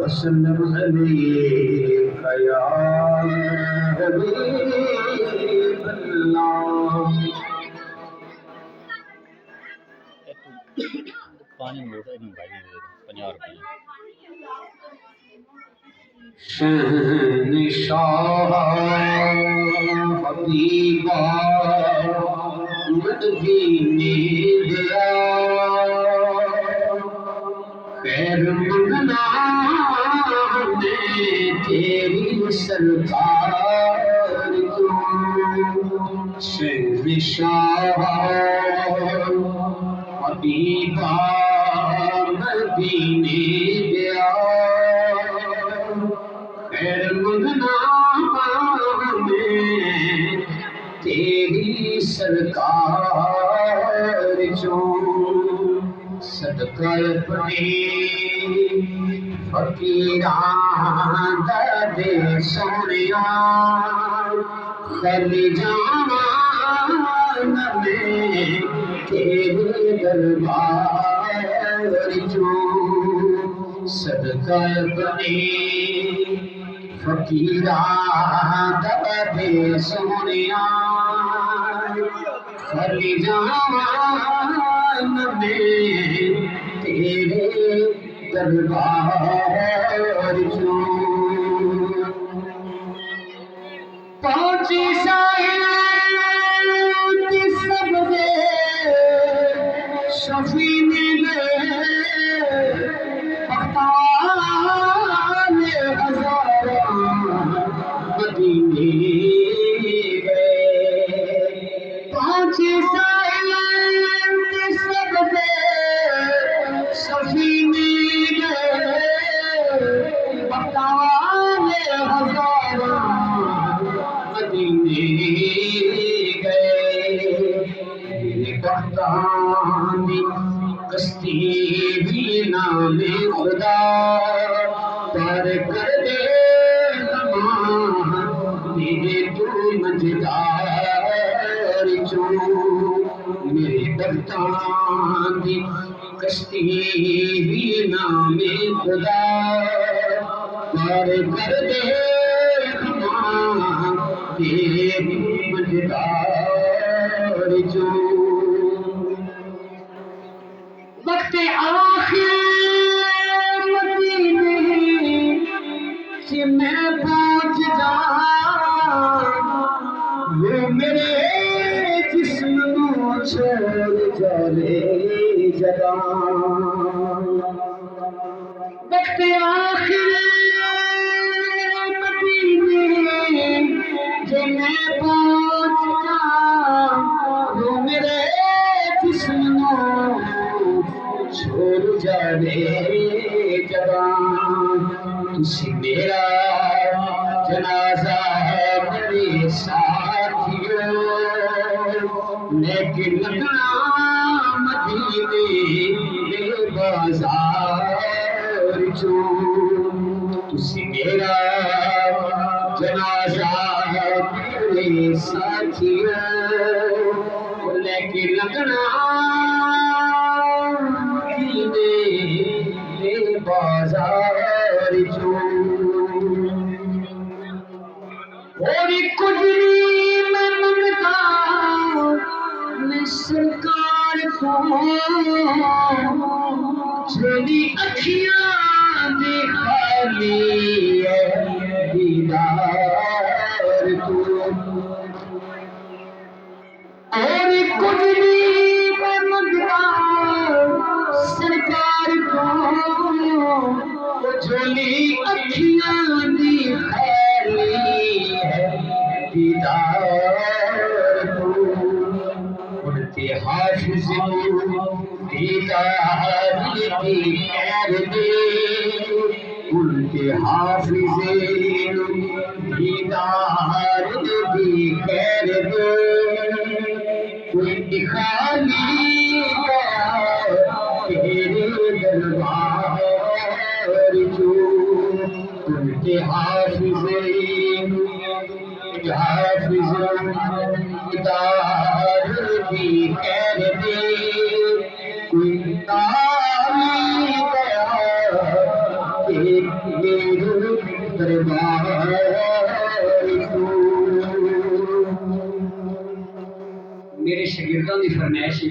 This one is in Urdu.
وسلم عليك يا حبيب الله پانی موٹر میں بھائی دے دو 50 روپے شہنشاہ حبیبا مدینے دیا خیر منگنا ہمیں تیری سرکار کو شہنشاہ حبیبا مدینے دیا خیر منگنا ہمیں تیری سرکار جو صدقہ اپنے فقیران دے سونیا خلی جان میں تیرے دربار جو صدقہ اپنے فقیران دے سونیا خلی جان میں تیرے دربار جو پہنچی سائلات سب دے شفیع ملے بختان ہزاراں مدینے گئے پہنچی سائلات سب دے شفیع ملے بختان ہزاراں مدینے گئے بختانی کشتی بھی نام خدا پار کر دے زمان میرے تو مجدار جو میرے بختانی کشتی بھی نام خدا پار کر دے زمان میرے مجدار جو وقت آخر مدینے سے میں پہنچ جاؤں وہ میرے جسم کو چھوڑ جائے جگہ وقت آخر مدینے سے میں پہنچ جاؤں وہ میرے جسم کو چھوڑ جانے جوان تسی میرا جنازہ ہے میرے ساتھیوں لیکن لگنا مدینے میں بازار جو تسی میرا جنازہ ہے میرے ساتھیوں لیکن لگنا بازار جو اور کچھ میں منگتا میں سرکار کو چھوڑی اکھیاں دکھا لی دیدار تو اور کچھ میں منگتا سرکار کو جھولی اکھیاں دکھا لی دیدار کو اڑتے حافظ دیدار کی خیر دے اڑتے حافظ دیدار کی خیر دے کوئی خالی گیا تیرے دربار جو ان کے حافظ دار کی خیر دے کوئی تاری گیا کے میرے دربار تو میرے شاگرداں دی فرمائش